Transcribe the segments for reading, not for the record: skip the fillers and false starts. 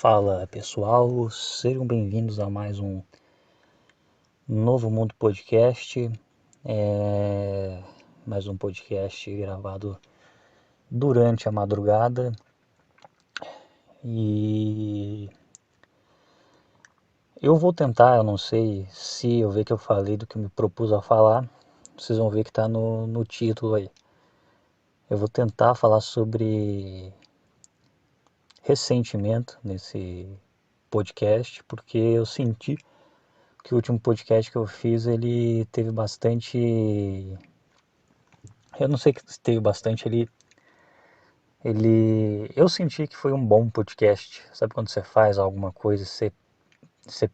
Fala pessoal, sejam bem-vindos a mais um Novo Mundo Podcast. Mais um podcast gravado durante a madrugada. E eu vou tentar, eu não sei se eu ver que eu falei do que me propus a falar, vocês vão ver que está no título aí. Eu vou tentar falar sobre ressentimento nesse podcast, porque eu senti que o último podcast que eu fiz, ele teve bastante... Eu não sei se teve bastante, eu senti que foi um bom podcast. Sabe quando você faz alguma coisa, você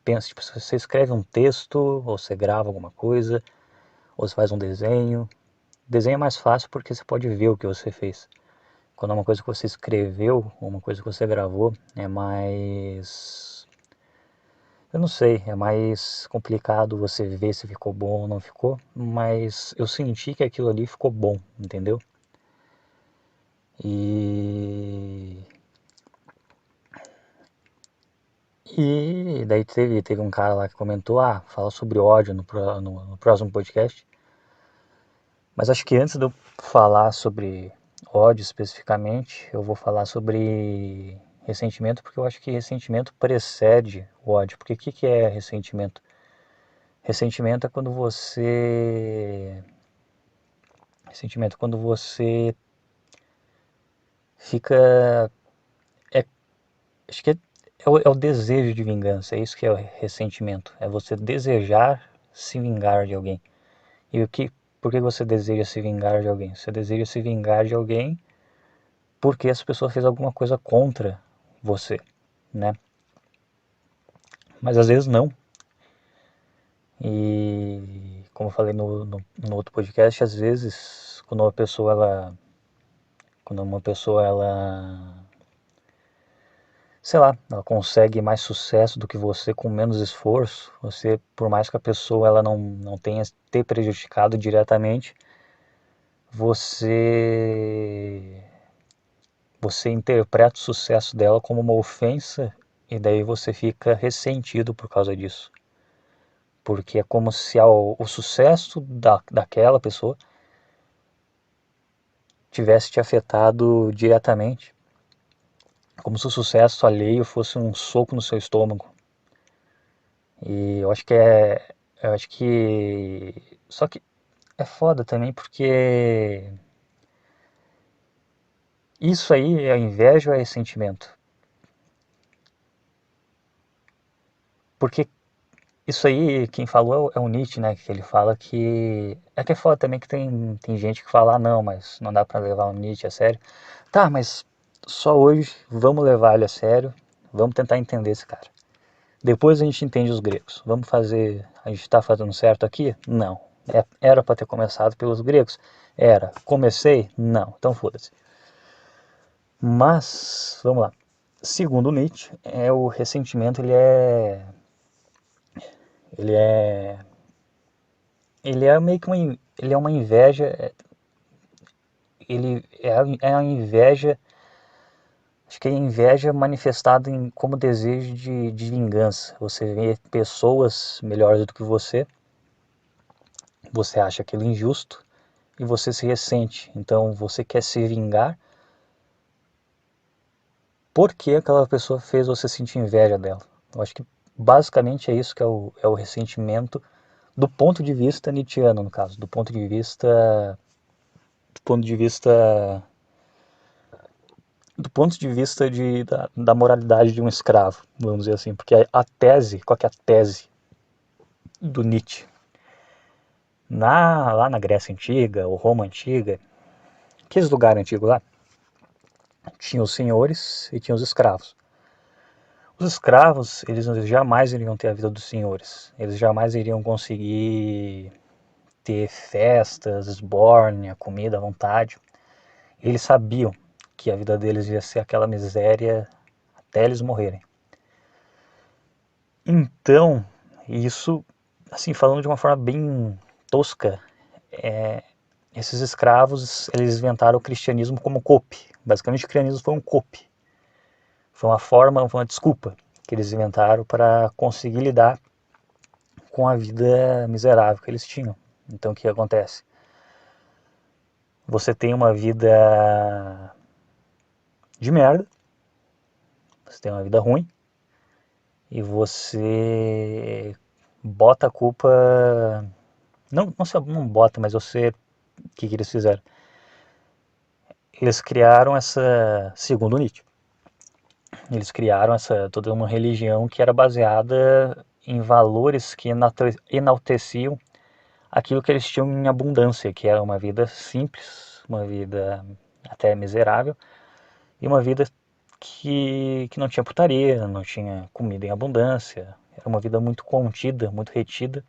pensa, tipo, você escreve um texto, ou você grava alguma coisa, ou você faz um desenho. Desenho é mais fácil porque você pode ver o que você fez. Quando é uma coisa que você escreveu, ou uma coisa que você gravou, é mais... Eu não sei, é mais complicado você ver se ficou bom ou não ficou, mas eu senti que aquilo ali ficou bom, entendeu? E daí teve um cara lá que comentou, fala sobre ódio no próximo podcast. Mas acho que antes de eu falar sobre ódio especificamente, eu vou falar sobre ressentimento, porque eu acho que ressentimento precede o ódio. Porque o que é ressentimento? Ressentimento é quando você... Ressentimento é quando você fica... É, acho que é o desejo de vingança, é isso que é o ressentimento. É você desejar se vingar de alguém. E por que você deseja se vingar de alguém? Você deseja se vingar de alguém porque essa pessoa fez alguma coisa contra você, né? Mas às vezes não. E como eu falei no outro podcast, às vezes quando uma pessoa ela, sei lá, ela consegue mais sucesso do que você com menos esforço, você, por mais que a pessoa ela não tenha te prejudicado diretamente, você você interpreta o sucesso dela como uma ofensa e daí você fica ressentido por causa disso. Porque é como se o sucesso daquela pessoa tivesse te afetado diretamente. Como se o sucesso alheio fosse um soco no seu estômago. E eu acho que Eu acho que... Só que é foda também porque... Isso aí é inveja ou é ressentimento? Porque isso aí, quem falou é o Nietzsche, né? Que ele fala que... É que é foda também que tem gente que fala, não, mas não dá pra levar o Nietzsche a sério. Tá, mas só hoje vamos levar ele a sério, vamos tentar entender esse cara. Depois a gente entende os gregos. Vamos fazer... A gente tá fazendo certo aqui? Não. Era pra ter começado pelos gregos? Era. Comecei? Não. Então foda-se. Mas, vamos lá. Segundo Nietzsche, o ressentimento ele é ele é meio que ele é uma inveja, é a inveja, acho que é a inveja manifestada como desejo de vingança. Você vê pessoas melhores do que você acha aquilo injusto e você se ressente. Então você quer se vingar porque aquela pessoa fez você sentir inveja dela. Eu acho que basicamente é isso que é o ressentimento do ponto de vista nietzschiano, no caso, do ponto de vista da moralidade de um escravo, vamos dizer assim, porque a tese, qual que é a tese do Nietzsche? Lá na Grécia Antiga, ou Roma Antiga, aqueles lugares antigos lá, tinha os senhores e tinha os escravos. Os escravos, eles jamais iriam ter a vida dos senhores, eles jamais iriam conseguir ter festas, esbórnia, comida à vontade. Eles sabiam que a vida deles ia ser aquela miséria até eles morrerem. Então, isso, assim, falando de uma forma bem tosca, esses escravos, eles inventaram o cristianismo como cope. Basicamente, o cristianismo foi um cope. Foi uma forma, foi uma desculpa que eles inventaram para conseguir lidar com a vida miserável que eles tinham. Então o que acontece? Você tem uma vida de merda, você tem uma vida ruim, e você bota a culpa. Não bota, mas você. O que eles fizeram? Eles criaram essa. Segundo Nietzsche, eles criaram toda uma religião que era baseada em valores que enalteciam aquilo que eles tinham em abundância, que era uma vida simples, uma vida até miserável, e uma vida que não tinha putaria, não tinha comida em abundância, era uma vida muito contida, muito retida,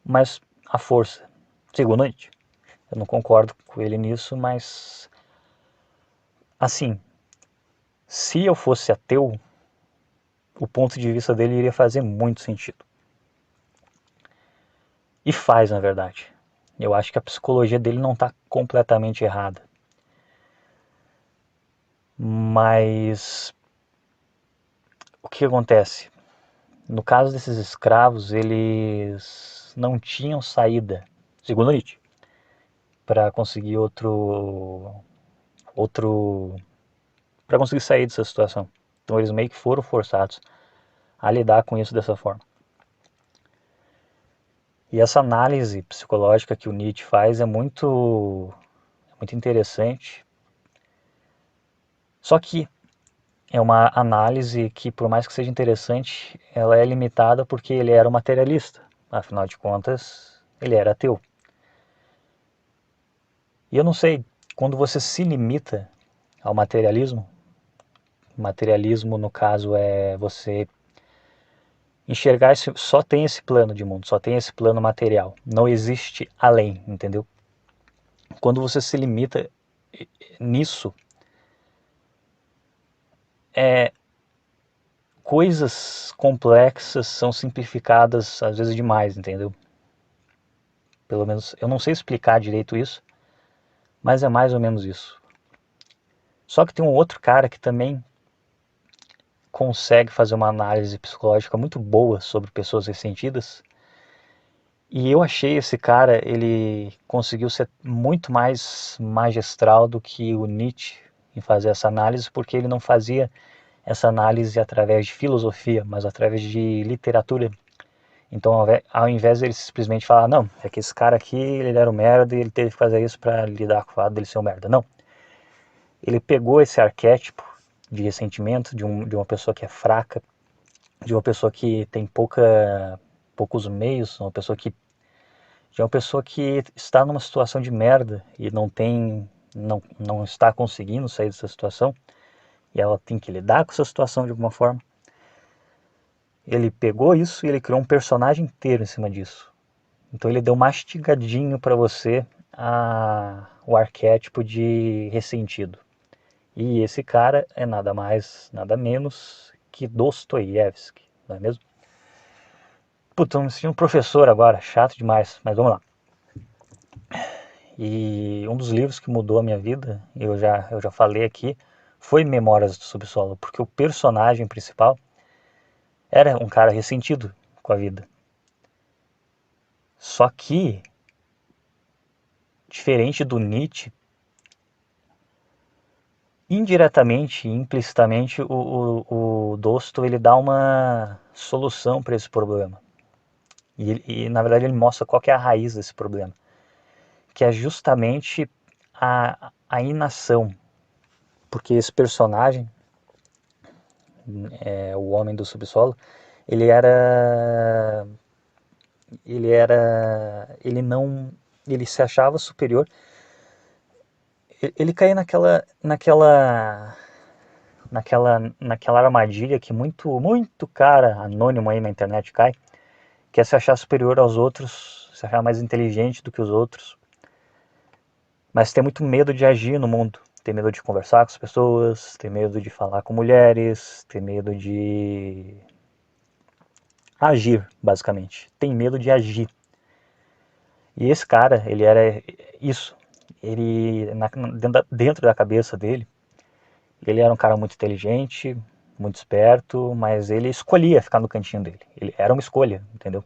mas à força. Segundo Nietzsche. Eu não concordo com ele nisso, mas assim, se eu fosse ateu, o ponto de vista dele iria fazer muito sentido. E faz, na verdade. Eu acho que a psicologia dele não está completamente errada. Mas o que acontece? No caso desses escravos, eles não tinham saída, segundo Nietzsche, para conseguir outro para conseguir sair dessa situação. Então eles meio que foram forçados a lidar com isso dessa forma. E essa análise psicológica que o Nietzsche faz é muito interessante. Só que é uma análise que, por mais que seja interessante, ela é limitada porque ele era um materialista. Afinal de contas, ele era ateu. E eu não sei, quando você se limita ao materialismo no caso é você enxergar só tem esse plano de mundo, só tem esse plano material, não existe além, entendeu? Quando você se limita nisso, coisas complexas são simplificadas às vezes demais, entendeu? Pelo menos eu não sei explicar direito isso, mas é mais ou menos isso. Só que tem um outro cara que também consegue fazer uma análise psicológica muito boa sobre pessoas ressentidas. E eu achei esse cara, ele conseguiu ser muito mais magistral do que o Nietzsche em fazer essa análise, porque ele não fazia essa análise através de filosofia, mas através de literatura. Então, ao invés de ele simplesmente falar, não, é que esse cara aqui, ele era um merda e ele teve que fazer isso para lidar com o fato dele ser um merda. Não. Ele pegou esse arquétipo de ressentimento de uma pessoa que é fraca, de uma pessoa que tem poucos meios, de uma pessoa que está numa situação de merda e não está conseguindo sair dessa situação, e ela tem que lidar com essa situação de alguma forma. Ele pegou isso e ele criou um personagem inteiro em cima disso. Então ele deu mastigadinho para você o arquétipo de ressentido. E esse cara é nada mais, nada menos que Dostoiévski, não é mesmo? Puta, eu me senti um professor agora, chato demais, mas vamos lá. E um dos livros que mudou a minha vida, eu já falei aqui, foi Memórias do Subsolo, porque o personagem principal era um cara ressentido com a vida. Só que, diferente do Nietzsche, indiretamente, implicitamente, o Dosto ele dá uma solução para esse problema. E na verdade ele mostra qual que é a raiz desse problema, que é justamente a inação. Porque esse personagem, o homem do subsolo, ele era ele não ele se achava superior. Ele caía naquela armadilha que muito cara anônimo aí na internet cai, que é se achar superior aos outros, se achar mais inteligente do que os outros, mas ter muito medo de agir no mundo, ter medo de conversar com as pessoas, ter medo de falar com mulheres, ter medo de agir, basicamente. Tem medo de agir. E esse cara, ele era isso. Ele, dentro da cabeça dele, ele era um cara muito inteligente, muito esperto, mas ele escolhia ficar no cantinho dele. Ele era uma escolha, entendeu?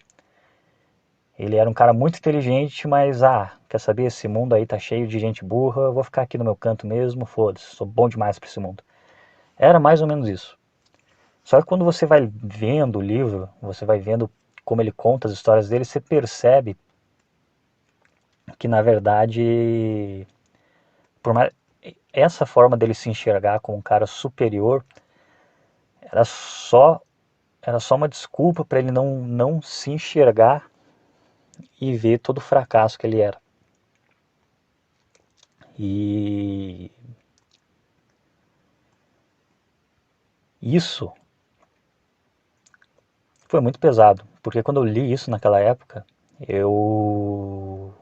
Ele era um cara muito inteligente, mas quer saber, esse mundo aí tá cheio de gente burra, eu vou ficar aqui no meu canto mesmo, foda-se, sou bom demais pra esse mundo. Era mais ou menos isso. Só que quando você vai vendo o livro, você vai vendo como ele conta as histórias dele, você percebe que na verdade, por mais, essa forma dele se enxergar como um cara superior era só era só uma desculpa para ele não se enxergar e ver todo o fracasso que ele era. E isso foi muito pesado, porque quando eu li isso naquela época, eu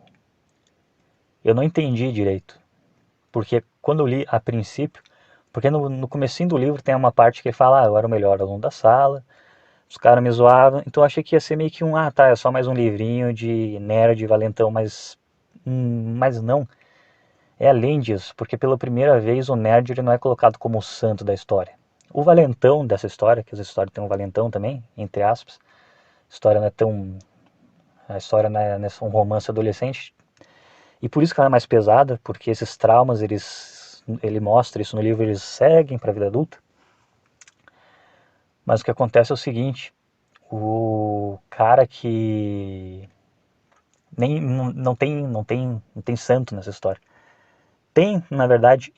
eu não entendi direito. Porque quando eu li a princípio, porque no comecinho do livro tem uma parte que ele fala, eu era o melhor aluno da sala, os caras me zoavam, então eu achei que ia ser meio que tá, é só mais um livrinho de nerd valentão, mas não, é além disso, porque pela primeira vez o nerd ele não é colocado como o santo da história. O valentão dessa história, que essa história tem um valentão também, entre aspas, a história não é tão, a história não é um romance adolescente, e por isso que ela é mais pesada, porque esses traumas, ele mostra isso no livro, eles seguem para a vida adulta. Mas o que acontece é o seguinte, o cara que nem não tem santo nessa história. Tem, na verdade,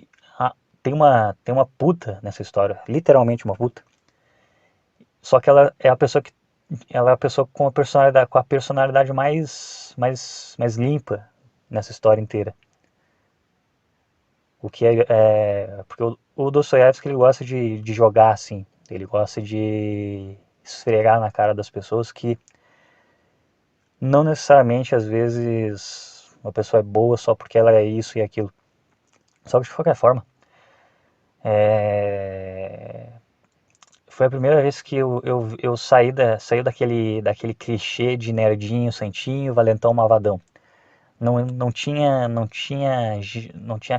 tem uma puta nessa história, literalmente uma puta. Só que ela é a pessoa com a personalidade mais limpa nessa história inteira. O que porque o Dostoiévski ele gosta de jogar assim, ele gosta de esfregar na cara das pessoas que não necessariamente às vezes uma pessoa é boa só porque ela é isso e aquilo. Só que de qualquer forma, é, foi a primeira vez que eu saí daquele clichê de nerdinho, santinho, valentão, malvadão. Não tinha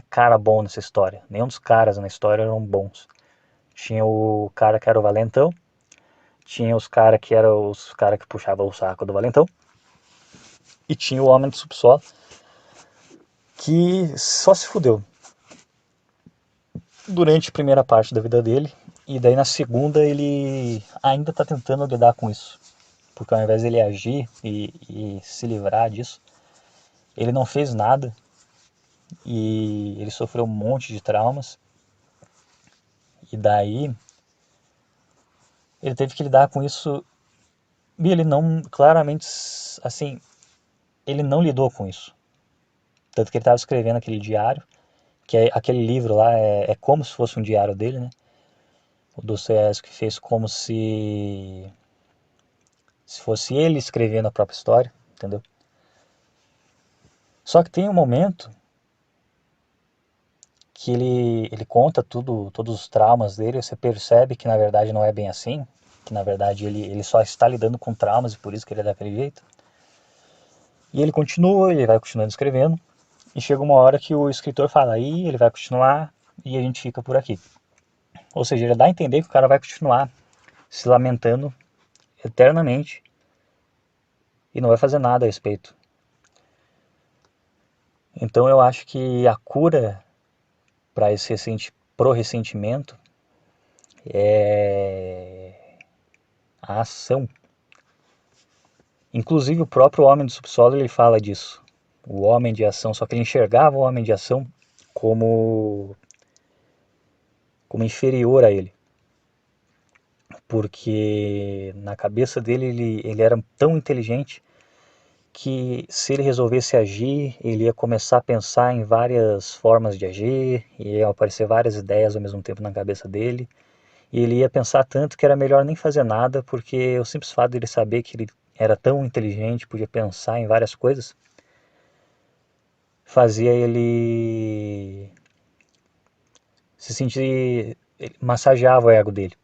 cara bom nessa história. Nenhum dos caras na história eram bons. Tinha o cara que era o valentão, tinha os caras que eram os caras que puxavam o saco do valentão, e tinha o homem do subsolo que só se fudeu durante a primeira parte da vida dele, e daí na segunda ele ainda tá tentando lidar com isso. Porque ao invés de ele agir e se livrar disso, ele não fez nada e ele sofreu um monte de traumas. E daí ele teve que lidar com isso e ele não, claramente, assim, ele não lidou com isso. Tanto que ele estava escrevendo aquele diário, que é aquele livro lá, é como se fosse um diário dele, né? O Dostoiévski fez como se fosse ele escrevendo a própria história, entendeu? Só que tem um momento que ele conta tudo, todos os traumas dele, você percebe que na verdade não é bem assim, que na verdade ele só está lidando com traumas e por isso que ele é daquele jeito. E ele continua, ele vai continuando escrevendo, e chega uma hora que o escritor fala, aí ele vai continuar e a gente fica por aqui. Ou seja, ele dá a entender que o cara vai continuar se lamentando eternamente e não vai fazer nada a respeito. Então eu acho que a cura para pro ressentimento é a ação. Inclusive o próprio Homem do Subsolo ele fala disso. O homem de ação, só que ele enxergava o homem de ação como, como inferior a ele. Porque na cabeça dele ele era tão inteligente que se ele resolvesse agir, ele ia começar a pensar em várias formas de agir, ia aparecer várias ideias ao mesmo tempo na cabeça dele, e ele ia pensar tanto que era melhor nem fazer nada, porque o simples fato de ele saber que ele era tão inteligente, podia pensar em várias coisas, fazia ele se sentir, massageava o ego dele.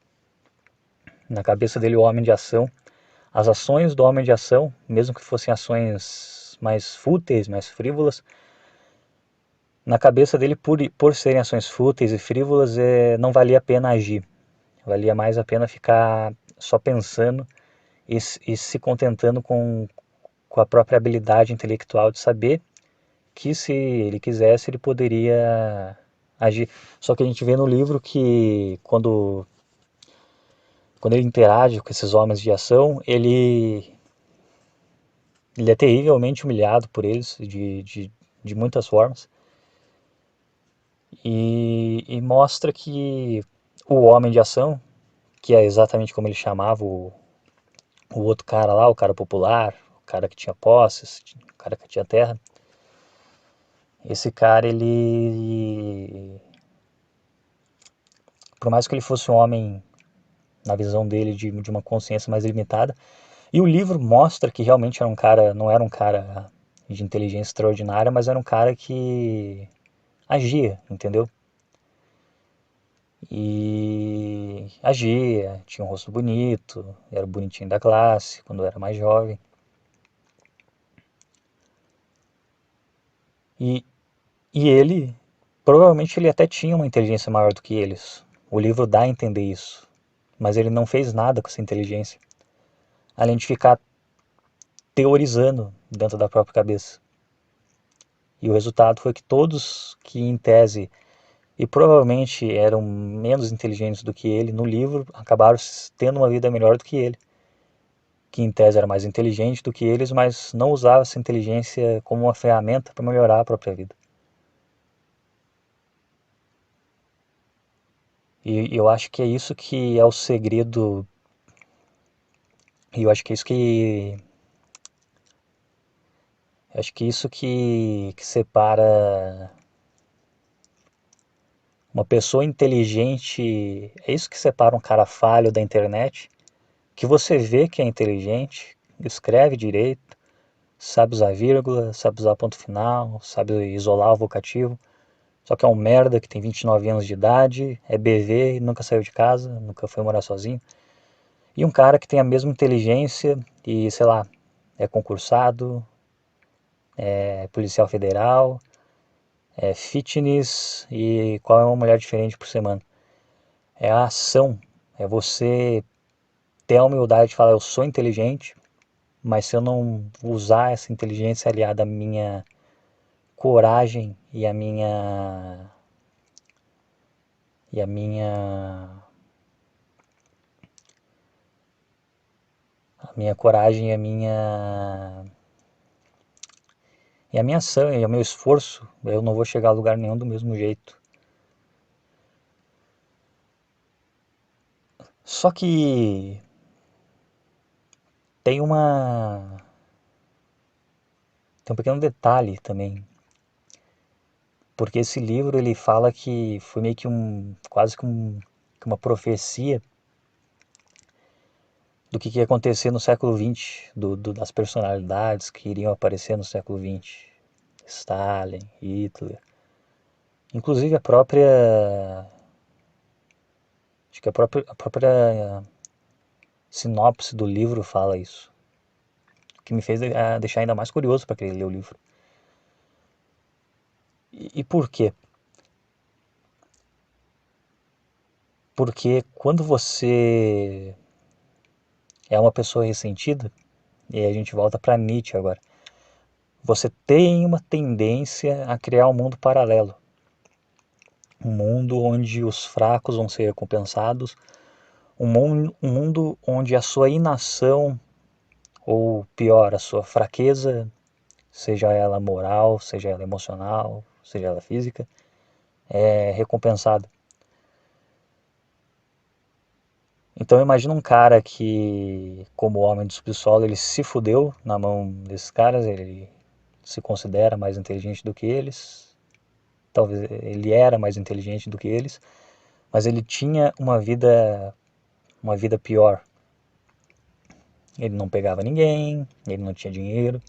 Na cabeça dele, o homem de ação, as ações do homem de ação, mesmo que fossem ações mais fúteis, mais frívolas, na cabeça dele, por serem ações fúteis e frívolas, não valia a pena agir. Valia mais a pena ficar só pensando e se contentando com a própria habilidade intelectual de saber que se ele quisesse ele poderia agir. Só que a gente vê no livro que quando ele interage com esses homens de ação, ele é terrivelmente humilhado por eles de muitas formas e mostra que o homem de ação, que é exatamente como ele chamava o outro cara lá, o cara popular, o cara que tinha posses, o cara que tinha terra, esse cara ele, por mais que ele fosse um homem na visão dele de uma consciência mais limitada, e o livro mostra que realmente era um cara, não era um cara de inteligência extraordinária, mas era um cara que agia, entendeu? E agia, tinha um rosto bonito, era o bonitinho da classe quando era mais jovem. E, e ele, provavelmente ele até tinha uma inteligência maior do que eles. O livro dá a entender isso. Mas ele não fez nada com essa inteligência, além de ficar teorizando dentro da própria cabeça. E o resultado foi que todos que, em tese, e provavelmente eram menos inteligentes do que ele no livro, acabaram tendo uma vida melhor do que ele, que em tese era mais inteligente do que eles, mas não usava essa inteligência como uma ferramenta para melhorar a própria vida. E eu acho que é isso que é o segredo, e eu acho que é isso que acho que isso que separa uma pessoa inteligente, é isso que separa um cara falho da internet, que você vê que é inteligente, escreve direito, sabe usar vírgula, sabe usar ponto final, sabe isolar o vocativo, só que é um merda que tem 29 anos de idade, é BV e nunca saiu de casa, nunca foi morar sozinho. E um cara que tem a mesma inteligência e, sei lá, é concursado, é policial federal, é fitness e qual é uma mulher diferente por semana. É a ação, é você ter a humildade de falar eu sou inteligente, mas se eu não usar essa inteligência aliada à minha coragem e a minha coragem e a minha ação e o meu esforço, eu não vou chegar a lugar nenhum do mesmo jeito. Só que tem uma tem um pequeno detalhe também, porque esse livro ele fala que foi meio que quase que uma profecia do que ia acontecer no século XX, das personalidades que iriam aparecer no século XX. Stalin, Hitler. Inclusive acho que a própria sinopse do livro fala isso. O que me fez deixar ainda mais curioso para querer ler o livro. E por quê? Porque quando você é uma pessoa ressentida, e aí a gente volta para Nietzsche agora, você tem uma tendência a criar um mundo paralelo. Um mundo onde os fracos vão ser recompensados, um mundo onde a sua inação, ou pior, a sua fraqueza, seja ela moral, seja ela emocional, seja ela física, é recompensada. Então imagina um cara que, como homem do subsolo, ele se fudeu na mão desses caras, ele se considera mais inteligente do que eles, talvez ele era mais inteligente do que eles, mas ele tinha uma vida pior. Ele não pegava ninguém, ele não tinha dinheiro.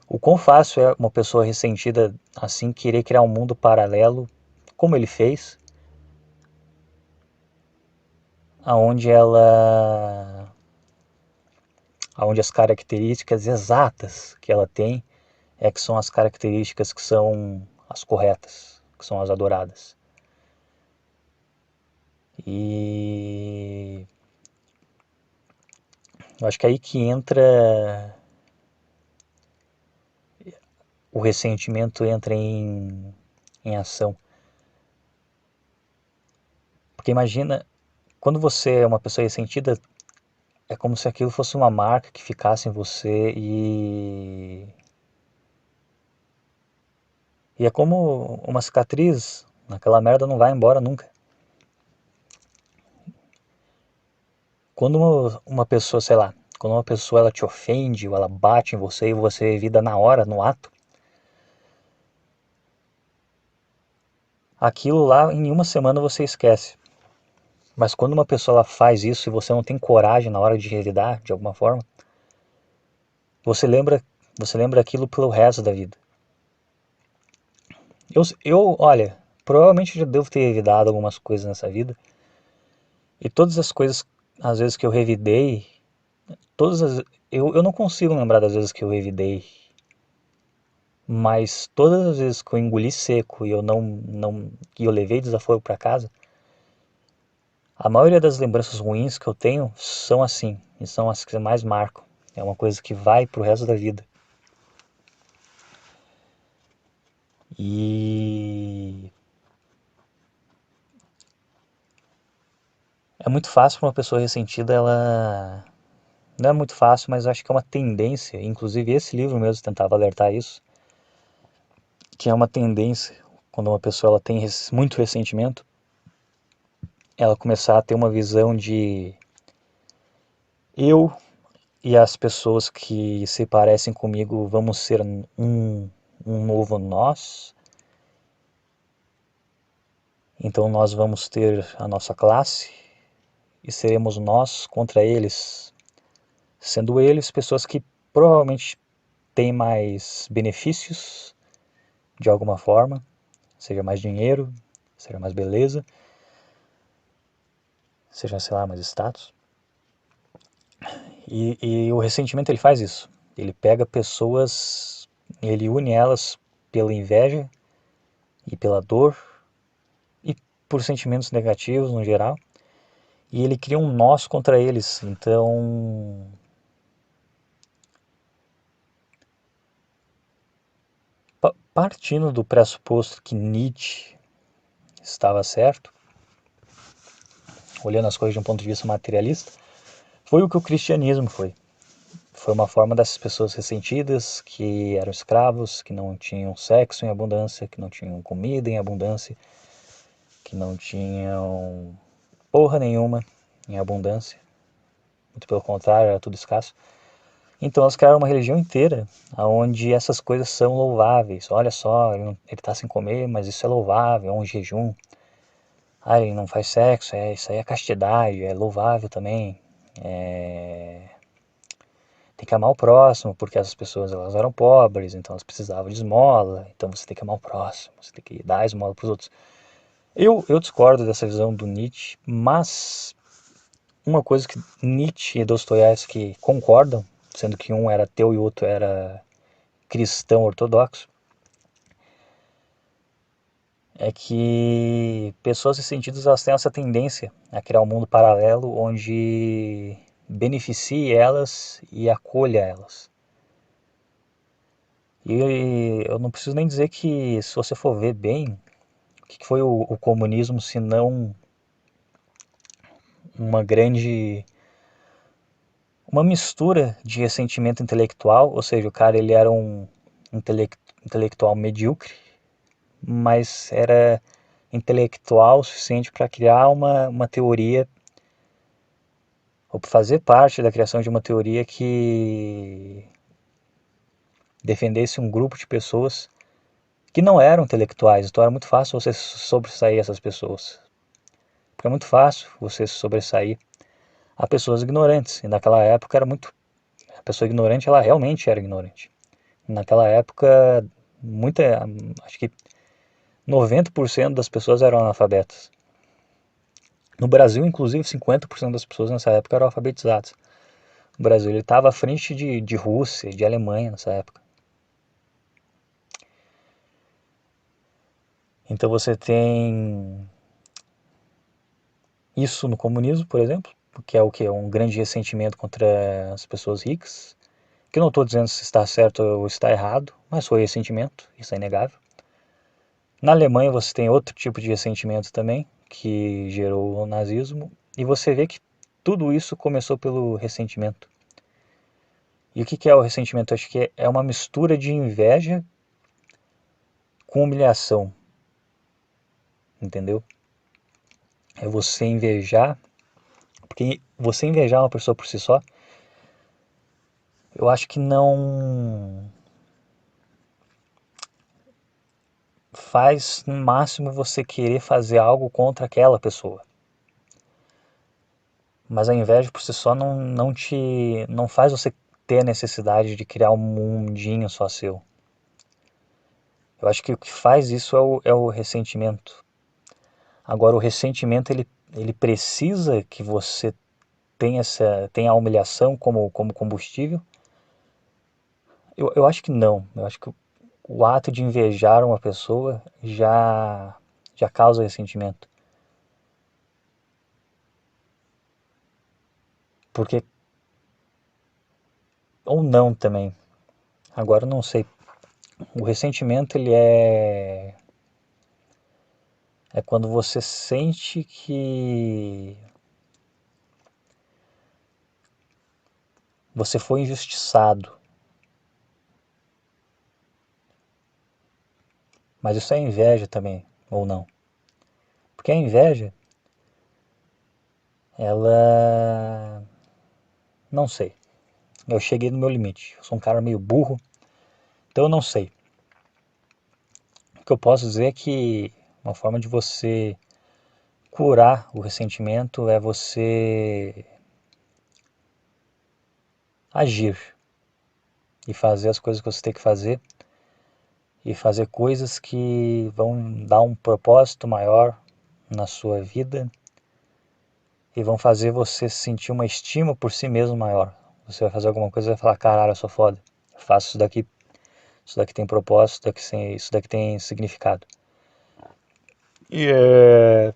O quão fácil é uma pessoa ressentida assim querer criar um mundo paralelo, como ele fez, aonde aonde as características exatas que ela tem é que são as características que são as corretas, que são as adoradas. E eu acho que é aí que entra o ressentimento entra em ação. Porque imagina, quando você é uma pessoa ressentida, é como se aquilo fosse uma marca que ficasse em você e é como uma cicatriz, aquela merda não vai embora nunca. Quando uma pessoa, sei lá, quando uma pessoa ela te ofende ou ela bate em você e você revida na hora, no ato, aquilo lá em uma semana você esquece. Mas quando uma pessoa ela faz isso e você não tem coragem na hora de revidar, de alguma forma, você lembra, você lembra aquilo pelo resto da vida. Olha, provavelmente já devo ter revidado algumas coisas nessa vida. E todas as coisas, às vezes que eu revidei, todas as, eu não consigo lembrar das vezes que eu revidei, mas todas as vezes que eu engoli seco e eu levei desaforo para casa, a maioria das lembranças ruins que eu tenho são assim, e são as que mais marcam. É uma coisa que vai pro resto da vida. E é muito fácil para uma pessoa ressentida, ela não é muito fácil, mas eu acho que é uma tendência, inclusive esse livro mesmo tentava alertar isso, que é uma tendência quando uma pessoa ela tem muito ressentimento, ela começar a ter uma visão de eu e as pessoas que se parecem comigo vamos ser um novo nós, então nós vamos ter a nossa classe e seremos nós contra eles, sendo eles pessoas que provavelmente têm mais benefícios de alguma forma, seja mais dinheiro, seja mais beleza, seja, sei lá, mais status. E o ressentimento ele faz isso. Ele pega pessoas, ele une elas pela inveja e pela dor e por sentimentos negativos no geral. E ele cria um nós contra eles. Então, partindo do pressuposto que Nietzsche estava certo, olhando as coisas de um ponto de vista materialista, foi o que o cristianismo foi. Foi uma forma dessas pessoas ressentidas, que eram escravos, que não tinham sexo em abundância, que não tinham comida em abundância, que não tinham porra nenhuma em abundância. Muito pelo contrário, era tudo escasso. Então elas criaram uma religião inteira onde essas coisas são louváveis. Olha só, ele está sem comer, mas isso é louvável, é um jejum. Ah, ele não faz sexo, isso aí é castidade, é louvável também. É, tem que amar o próximo, porque essas pessoas elas eram pobres, então elas precisavam de esmola, então você tem que amar o próximo, você tem que dar esmola para os outros. Eu discordo dessa visão do Nietzsche, mas uma coisa que Nietzsche e Dostoiévski concordam, sendo que um era ateu e o outro era cristão ortodoxo, é que pessoas ressentidas elas têm essa tendência a criar um mundo paralelo onde beneficie elas e acolha elas. E eu não preciso nem dizer que, se você for ver bem, o que foi o comunismo se não uma grande, uma mistura de ressentimento intelectual, ou seja, o cara ele era um intelectual medíocre, mas era intelectual o suficiente para criar uma teoria, ou fazer parte da criação de uma teoria que defendesse um grupo de pessoas que não eram intelectuais, então era muito fácil você sobressair essas pessoas. Porque é muito fácil você se sobressair a pessoas ignorantes. E naquela época era muito. A pessoa ignorante, ela realmente era ignorante. Naquela época, acho que 90% das pessoas eram analfabetas. No Brasil, inclusive, 50% das pessoas nessa época eram alfabetizadas. O Brasil ele estava à frente de Rússia, de Alemanha nessa época. Então você tem Isso no comunismo, por exemplo, que é o que? Um grande ressentimento contra as pessoas ricas, que eu não estou dizendo se está certo ou está errado, mas foi ressentimento, isso é inegável. Na Alemanha você tem outro tipo de ressentimento também, que gerou o nazismo, e você vê que tudo isso começou pelo ressentimento. E o que é o ressentimento? Eu acho que é uma mistura de inveja com humilhação, entendeu? É você invejar, porque você invejar uma pessoa por si só, eu acho que não faz no máximo você querer fazer algo contra aquela pessoa. Mas a inveja por si só não faz você ter a necessidade de criar um mundinho só seu. Eu acho que o que faz isso é o ressentimento. Agora, o ressentimento ele precisa que você tenha a humilhação como combustível. Eu acho que não. Eu acho que o ato de invejar uma pessoa já causa ressentimento. Porque, ou não também. Agora eu não sei. O ressentimento ele é quando você sente que você foi injustiçado. Mas isso é inveja também, ou não? Porque a inveja, ela. Não sei. Eu cheguei no meu limite. Eu sou um cara meio burro, então eu não sei. O que eu posso dizer é que uma forma de você curar o ressentimento é você agir e fazer as coisas que você tem que fazer e fazer coisas que vão dar um propósito maior na sua vida e vão fazer você sentir uma estima por si mesmo maior. Você vai fazer alguma coisa e vai falar, caralho, eu sou foda. Eu faço isso daqui tem propósito, isso daqui tem significado. E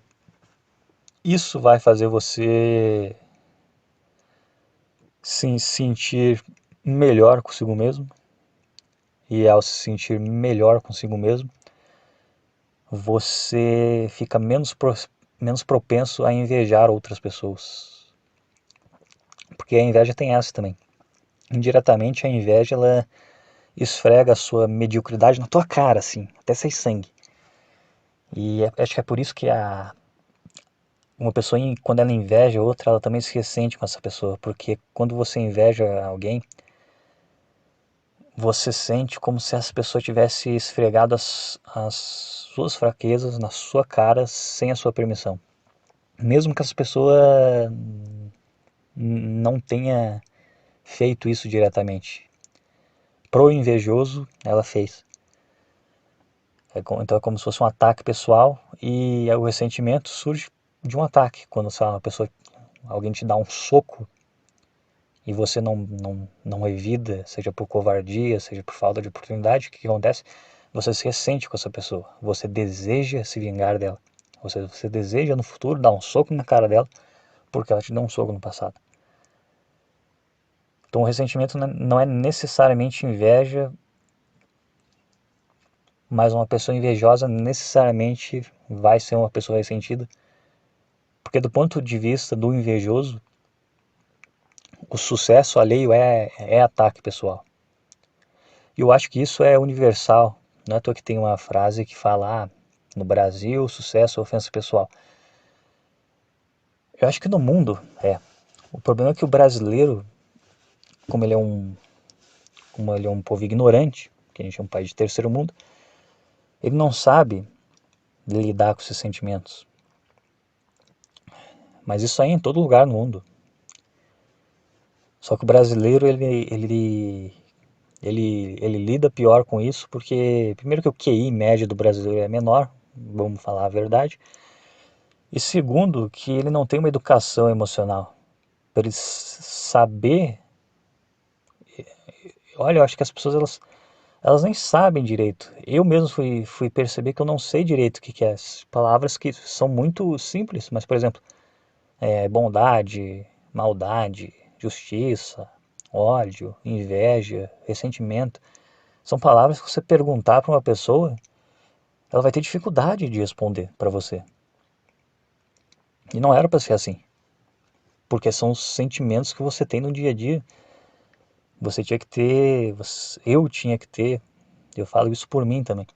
isso vai fazer você se sentir melhor consigo mesmo. E ao se sentir melhor consigo mesmo, você fica menos propenso a invejar outras pessoas. Porque a inveja tem essa também. Indiretamente a inveja ela esfrega a sua mediocridade na tua cara, assim, até sair sangue. E acho que é por isso que uma pessoa, quando ela inveja outra, ela também se ressente com essa pessoa. Porque quando você inveja alguém, você sente como se essa pessoa tivesse esfregado as suas fraquezas na sua cara sem a sua permissão. Mesmo que essa pessoa não tenha feito isso diretamente. Pro invejoso, ela fez. Então é como se fosse um ataque pessoal e o ressentimento surge de um ataque. Quando uma pessoa, alguém te dá um soco e você não revida, seja por covardia, seja por falta de oportunidade, o que acontece? Você se ressente com essa pessoa. Você deseja se vingar dela. Você deseja no futuro dar um soco na cara dela porque ela te deu um soco no passado. Então o ressentimento não é necessariamente inveja, mas uma pessoa invejosa necessariamente vai ser uma pessoa ressentida. Porque do ponto de vista do invejoso, o sucesso alheio é ataque pessoal. E eu acho que isso é universal. Não é à toa que tem uma frase que fala, no Brasil, sucesso é ofensa pessoal. Eu acho que no mundo é. O problema é que o brasileiro, como ele é um povo ignorante, que a gente é um país de terceiro mundo, ele não sabe lidar com esses sentimentos. Mas isso aí é em todo lugar no mundo. Só que o brasileiro, ele lida pior com isso porque, primeiro que o QI médio do brasileiro é menor, vamos falar a verdade, e segundo que ele não tem uma educação emocional. Para ele saber, olha, eu acho que as pessoas elas nem sabem direito. Eu mesmo fui perceber que eu não sei direito o que é. Palavras que são muito simples, mas por exemplo, bondade, maldade, justiça, ódio, inveja, ressentimento. São palavras que você perguntar para uma pessoa, ela vai ter dificuldade de responder para você. E não era para ser assim, porque são os sentimentos que você tem no dia a dia. Você tinha que ter, eu tinha que ter, eu falo isso por mim também.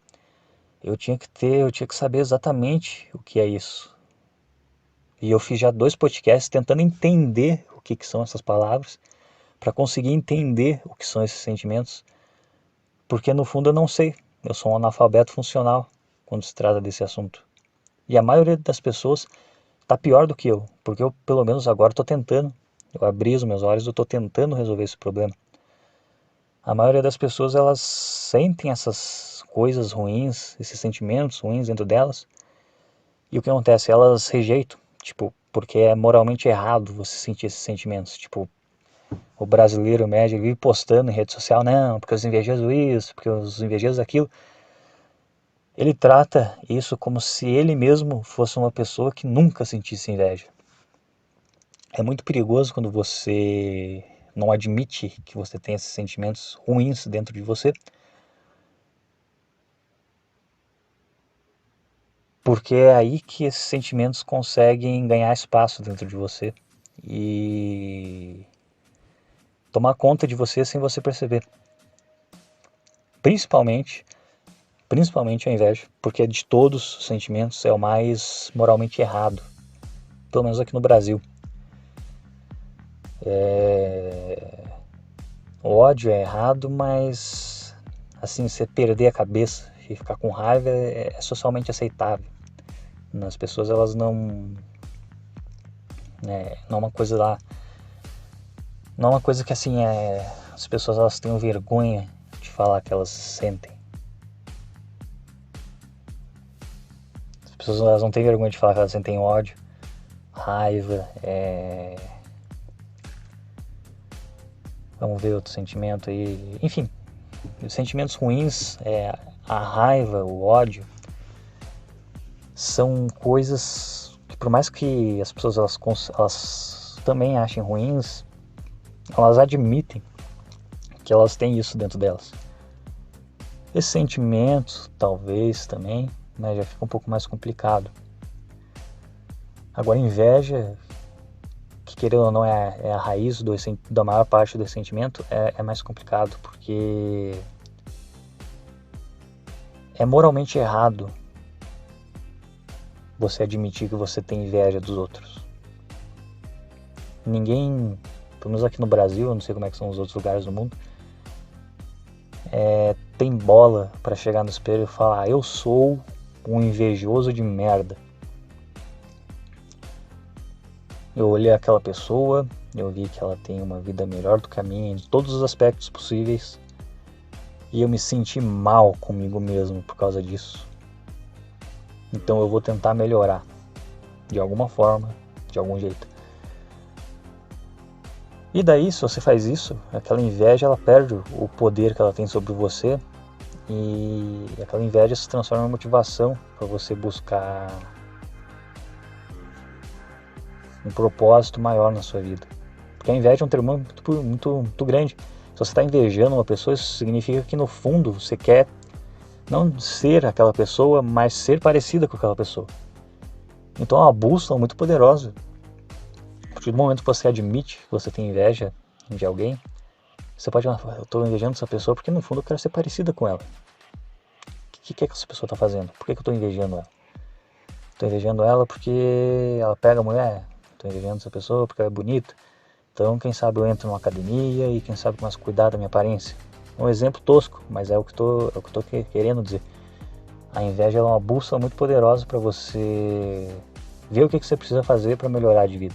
Eu tinha que saber exatamente o que é isso. E eu fiz já 2 podcasts tentando entender o que são essas palavras, para conseguir entender o que são esses sentimentos, porque no fundo eu não sei. Eu sou um analfabeto funcional quando se trata desse assunto. E a maioria das pessoas está pior do que eu, porque eu pelo menos agora estou tentando. Eu abri os meus olhos, eu estou tentando resolver esse problema. A maioria das pessoas, elas sentem essas coisas ruins, esses sentimentos ruins dentro delas, e o que acontece? Elas rejeitam, tipo, porque é moralmente errado você sentir esses sentimentos. Tipo, o brasileiro médio vive postando em rede social, não, porque os invejosos isso, porque os invejosos aquilo. Ele trata isso como se ele mesmo fosse uma pessoa que nunca sentisse inveja. É muito perigoso quando você não admite que você tem esses sentimentos ruins dentro de você, porque é aí que esses sentimentos conseguem ganhar espaço dentro de você e tomar conta de você sem você perceber. Principalmente, principalmente a inveja, porque de todos os sentimentos é o mais moralmente errado, pelo menos aqui no Brasil. O ódio é errado, mas assim, você perder a cabeça e ficar com raiva é socialmente aceitável. As pessoas, elas não, não é uma coisa lá, não é uma coisa que assim, as pessoas, elas têm vergonha de falar que elas sentem. As pessoas, elas não têm vergonha de falar que elas sentem ódio, raiva, vamos ver outro sentimento aí, enfim, os sentimentos ruins, a raiva, o ódio, são coisas que, por mais que as pessoas elas também achem ruins, elas admitem que elas têm isso dentro delas. Esse sentimento, talvez também, né, já fica um pouco mais complicado. Agora, inveja, que querendo ou não é a raiz da maior parte do sentimento, é mais complicado, porque é moralmente errado você admitir que você tem inveja dos outros. Ninguém, pelo menos aqui no Brasil, eu não sei como é que são os outros lugares do mundo, tem bola para chegar no espelho e falar, eu sou um invejoso de merda. Eu olhei aquela pessoa, eu vi que ela tem uma vida melhor do que a minha em todos os aspectos possíveis, e eu me senti mal comigo mesmo por causa disso. Então eu vou tentar melhorar, de alguma forma, de algum jeito. E daí, se você faz isso, aquela inveja, ela perde o poder que ela tem sobre você, e aquela inveja se transforma em motivação para você buscar um propósito maior na sua vida. Porque a inveja é um termômetro muito grande. Se você está invejando uma pessoa, isso significa que no fundo você quer não ser aquela pessoa, mas ser parecida com aquela pessoa. Então é uma bússola muito poderosa. A partir do momento que você admite que você tem inveja de alguém, você pode falar, eu estou invejando essa pessoa porque no fundo eu quero ser parecida com ela. O que é que essa pessoa está fazendo? Por que eu estou invejando ela? Estou invejando ela porque ela pega a mulher. Estou invejando essa pessoa porque ela é bonita. Então, quem sabe eu entro numa academia e quem sabe começo a cuidar da minha aparência. Um exemplo tosco, mas é o que estou querendo dizer. A inveja é uma bússola muito poderosa para você ver o que você precisa fazer para melhorar de vida.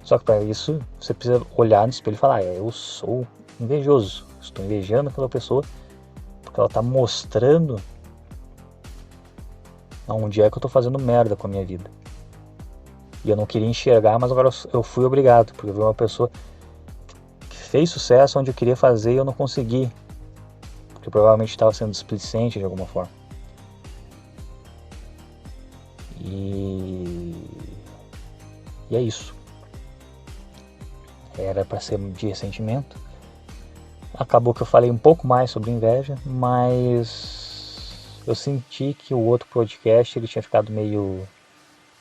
Só que para isso, você precisa olhar no espelho e falar, eu sou invejoso. Estou invejando aquela pessoa porque ela está mostrando onde é que eu estou fazendo merda com a minha vida. E eu não queria enxergar, mas agora eu fui obrigado, porque eu vi uma pessoa que fez sucesso onde eu queria fazer e eu não consegui, porque provavelmente estava sendo displicente de alguma forma. E E é isso. Era para ser de ressentimento. Acabou que eu falei um pouco mais sobre inveja, mas eu senti que o outro podcast ele tinha ficado meio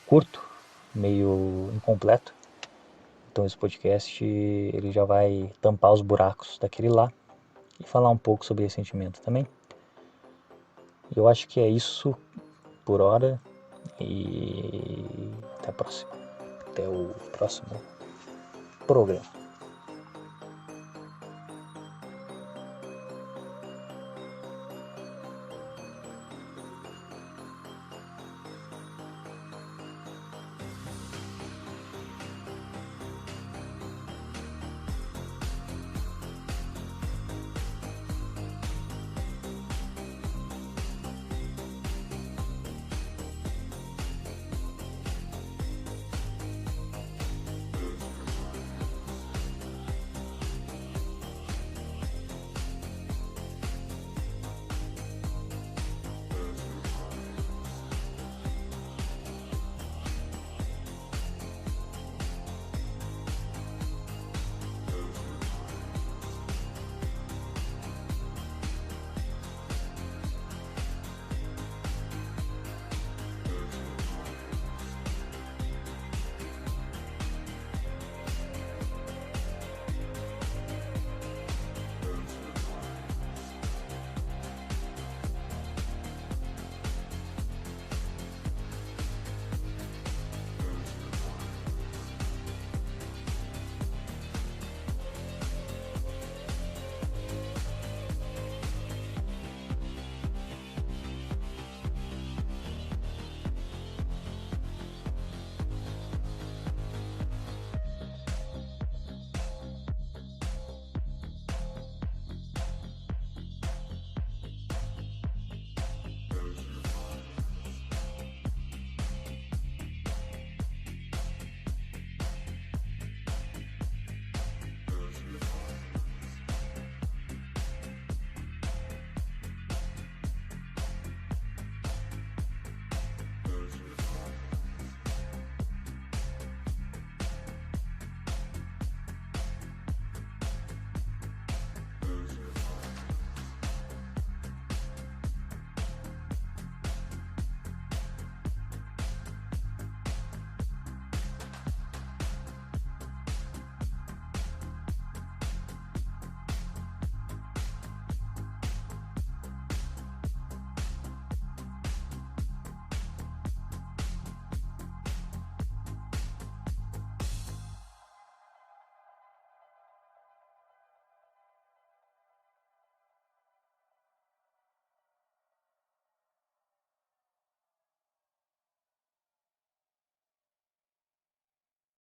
curto, meio incompleto. Então esse podcast ele já vai tampar os buracos daquele lá e falar um pouco sobre ressentimento também. Eu acho que é isso por hora e até a próxima. Até o próximo programa.